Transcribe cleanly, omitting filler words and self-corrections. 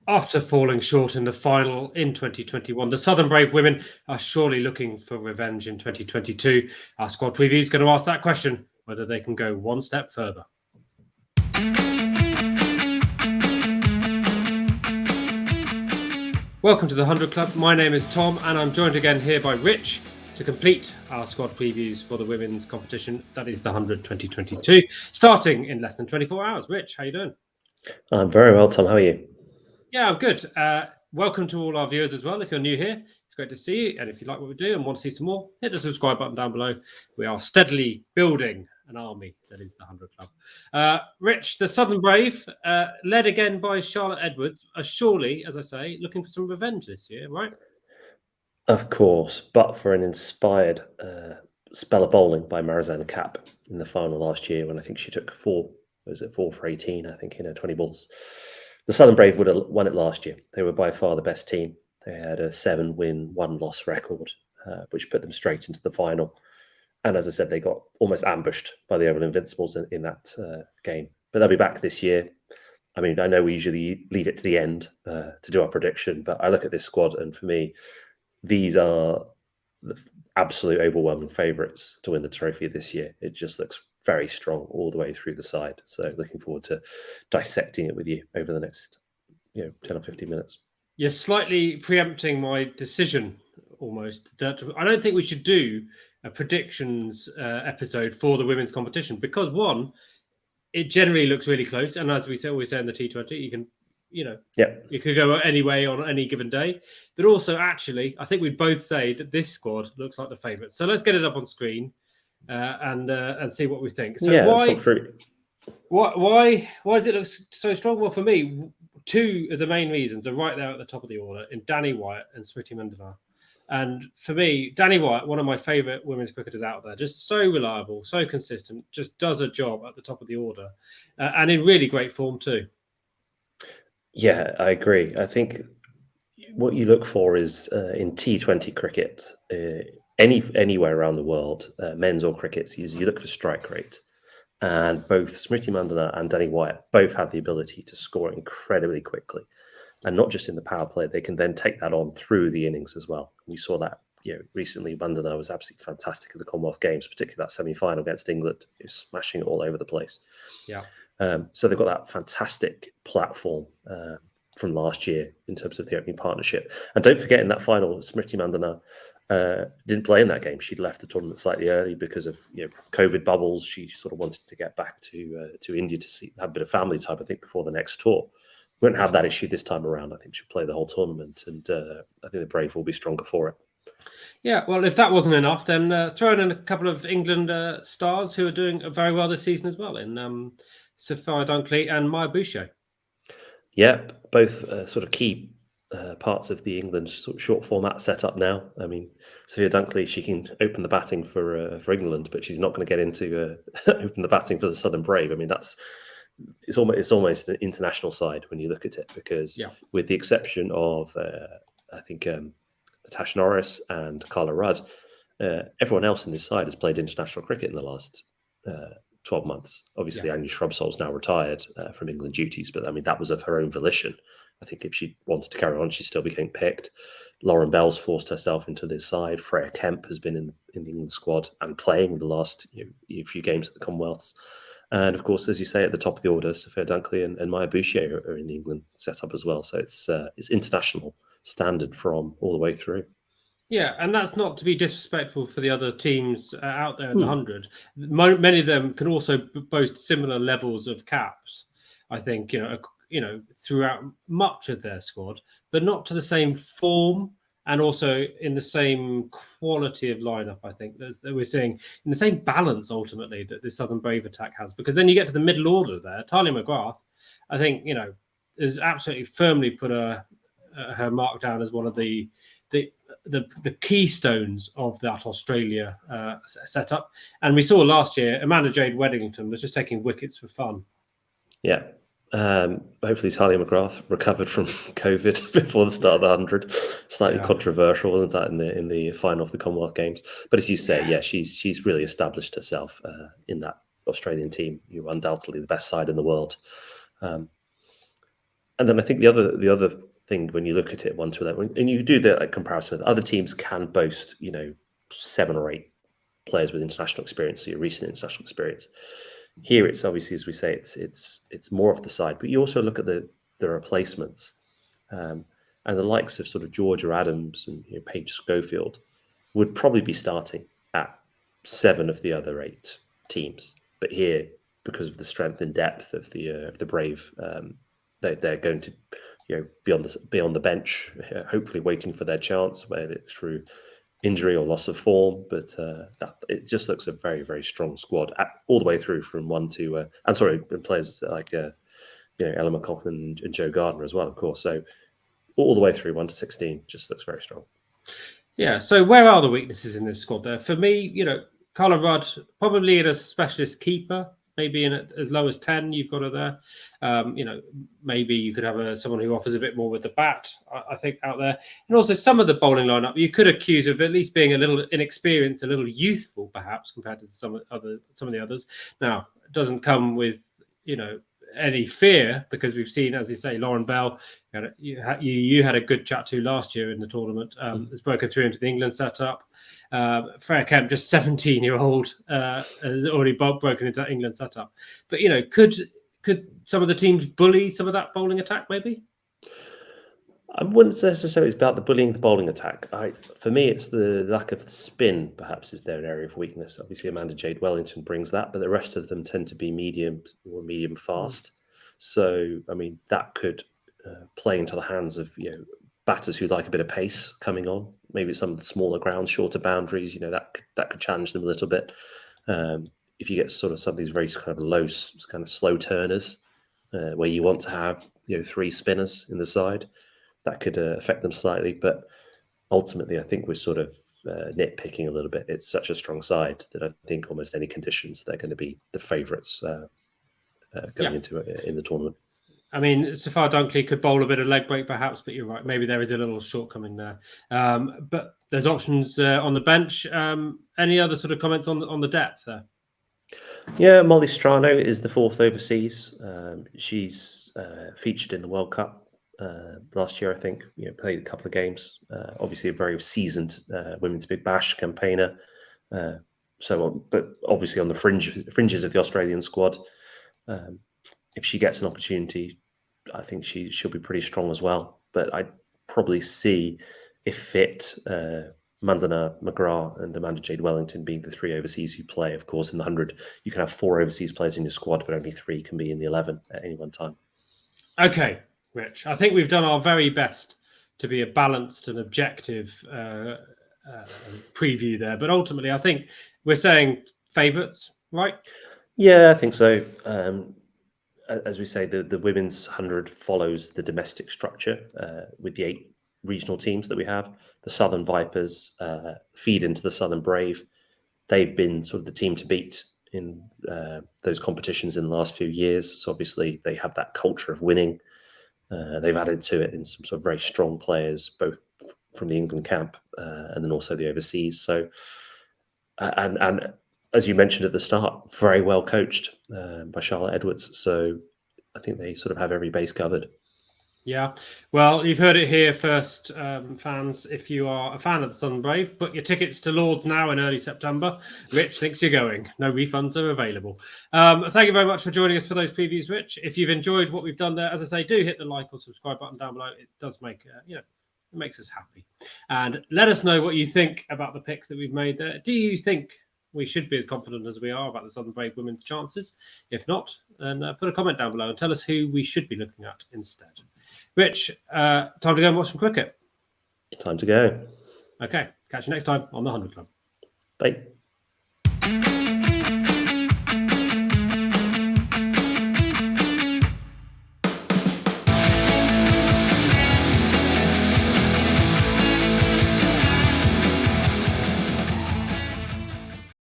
After falling short in the final in 2021, the Southern Brave women are surely looking for revenge in 2022. Our squad preview is going to ask that question, whether they can go one step further. Welcome to the 100 Club. My name is Tom, and I'm joined again here by Rich to complete our squad previews for the women's competition. That is the 100 2022, starting in less than 24 hours. Rich, how you doing? I'm very well, Tom. How are you? Yeah, I'm good. Welcome to all our viewers as well. If you're new here, it's great to see you. And if you like what we do and want to see some more, hit the subscribe button down below. We are steadily building an army that is the 100 Club. Rich, the Southern Brave, led again by Charlotte Edwards, are surely, as I say, looking for some revenge this year, right? Of course, but for an inspired spell of bowling by Marizanne Kapp in the final last year, when I think she took 4 for 18, I think, 20 balls. The Southern Brave would have won it last year. They were by far the best team. They had a 7-win, 1-loss record, which put them straight into the final. And as I said, they got almost ambushed by the Oval Invincibles in that game. But they'll be back this year. I mean, I know we usually leave it to the end to do our prediction, but I look at this squad, and for me, these are the absolute overwhelming favourites to win the trophy this year. It just looks very strong all the way through the side. So looking forward to dissecting it with you over the next 10 or 15 minutes. You're slightly preempting my decision almost that I don't think we should do a predictions episode for the women's competition because one, it generally looks really close. And as we always say in the T20, you can, you could go any way on any given day. But also, actually, I think we'd both say that this squad looks like the favourites. So let's get it up on screen and see what we think. So let's talk through. Why does it look so strong? Well, for me, two of the main reasons are right there at the top of the order in Danni Wyatt and Smriti Mandhana. And for me, Danni Wyatt, one of my favourite women's cricketers out there, just so reliable, so consistent, just does a job at the top of the order and in really great form too. Yeah, I agree. I think what you look for is in T20 cricket, anywhere around the world, men's or crickets, you look for strike rate. And both Smriti Mandhana and Danni Wyatt both have the ability to score incredibly quickly. And not just in the power play, they can then take that on through the innings as well. We saw that recently. Mandhana was absolutely fantastic at the Commonwealth Games, particularly that semi-final against England. He was smashing it all over the place. Yeah. So they've got that fantastic platform from last year in terms of the opening partnership. And don't forget, in that final, Smriti Mandhana didn't play in that game. She'd left the tournament slightly early because of COVID bubbles. She sort of wanted to get back to India to have a bit of family time, I think, before the next tour. Won't have that issue this time around. I think she'll play the whole tournament, and I think the Brave will be stronger for it. Yeah, well, if that wasn't enough, then throw in a couple of England stars who are doing very well this season as well in Sophia Dunkley and Maia Bouchier. Yeah, both sort of key parts of the England sort of short format setup now. I mean, Sophia Dunkley, she can open the batting for England, but she's not going to get into open the batting for the Southern Brave. I mean, it's almost an international side when you look at it, because with the exception of I think Tash Norris and Carla Rudd, everyone else in this side has played international cricket in the last 12 months. Obviously, Anya Shrubsole's now retired from England duties, but I mean, that was of her own volition. I think if she wanted to carry on, she still became picked. Lauren Bell's forced herself into this side. Freya Kemp has been in the England squad and playing the last few games at the Commonwealths. And of course, as you say, at the top of the order, Sophia Dunkley and Maia Bouchier are in the England setup as well. So it's international standard from all the way through. Yeah, and that's not to be disrespectful for the other teams out there in the 100. Many of them can also boast similar levels of caps, I think, throughout much of their squad, but not to the same form and also in the same quality of lineup, I think, that we're seeing in the same balance, ultimately, that the Southern Brave attack has. Because then you get to the middle order there. Tahlia McGrath, I think, has absolutely firmly put her mark down as one of the keystones of that Australia setup. And we saw last year, Amanda-Jade Wellington was just taking wickets for fun. Yeah. Hopefully Tahlia McGrath recovered from COVID before the start of the 100. Slightly controversial, wasn't that, in the final of the Commonwealth Games? But as you say, she's really established herself in that Australian team. You're undoubtedly the best side in the world. And then I think the other thing when you look at it 1-11, and you do the comparison with other teams, can boast 7 or 8 players with international experience, so your recent international experience. Here, it's obviously, as we say, it's more off the side, but you also look at the replacements, and the likes of sort of Georgia Adams and Paige Schofield would probably be starting at 7 of the other 8 teams. But here, because of the strength and depth of the Brave, they're going to be on the bench, hopefully waiting for their chance, whether it's through injury or loss of form. But it just looks a very, very strong squad all the way through from 1 to players like Ella McLaughlin and Joe Gardner as well, of course. So all the way through 1 to 16 just looks very strong. Yeah. So where are the weaknesses in this squad there? For me, Carla Rudd probably in a specialist keeper. Maybe in as low as 10, you've got her there. Maybe you could have someone who offers a bit more with the bat, I think, out there. And also some of the bowling lineup, you could accuse of at least being a little inexperienced, a little youthful, perhaps, compared to some of the others. Now, it doesn't come with, any fear, because we've seen, as you say, Lauren Bell, you had a good chat to last year in the tournament, has broken through into the England setup. Freya Kemp, just 17-year-old, has already broken into that England setup. But could some of the teams bully some of that bowling attack? Maybe. I wouldn't necessarily it's about the bullying the bowling attack. For me, it's the lack of spin. Perhaps is their area of weakness. Obviously, Amanda-Jade Wellington brings that, but the rest of them tend to be medium or medium fast. So, I mean, that could play into the hands of batters who like a bit of pace coming on. Maybe some of the smaller grounds, shorter boundaries. That could challenge them a little bit. If you get sort of some of these very kind of low, kind of slow turners, where you want to have 3 spinners in the side, that could affect them slightly. But ultimately, I think we're sort of nitpicking a little bit. It's such a strong side that I think almost any conditions they're going to be the favourites going into it in the tournament. I mean, Sophia Dunkley could bowl a bit of leg break, perhaps, but you're right. Maybe there is a little shortcoming there. But there's options on the bench. Any other sort of comments on the depth there? Yeah, Molly Strano is the 4th overseas. She's featured in the World Cup last year, I think. Played a couple of games. Obviously, a very seasoned Women's Big Bash campaigner. But obviously on the fringes of the Australian squad. If she gets an opportunity, I think she'll be pretty strong as well. But I'd probably see, if fit, Mandhana, McGrath and Amanda-Jade Wellington being the 3 overseas who play. Of course, in the 100, you can have 4 overseas players in your squad, but only 3 can be in the 11 at any one time. Okay, Rich. I think we've done our very best to be a balanced and objective preview there. But ultimately, I think we're saying favourites, right? Yeah, I think so. As we say, the women's 100 follows the domestic structure with the 8 regional teams that we have. The Southern Vipers feed into the Southern Brave. They've been sort of the team to beat in those competitions in the last few years. So obviously they have that culture of winning. They've added to it in some sort of very strong players, both from the England camp and then also the overseas. So, and as you mentioned at the start, very well coached by Charlotte Edwards. So I think they sort of have every base covered. Yeah, well, you've heard it here first, fans. If you are a fan of the Southern Brave, book your tickets to Lords now in early September. Rich thinks you're going. No refunds are available. Thank you very much for joining us for those previews, Rich. If you've enjoyed what we've done there, as I say, do hit the like or subscribe button down below. It does make, it makes us happy. And let us know what you think about the picks that we've made there. Do you think we should be as confident as we are about the Southern Brave women's chances? If not, then put a comment down below and tell us who we should be looking at instead. Rich, time to go and watch some cricket. Time to go. Okay, catch you next time on the 100 Club. Bye.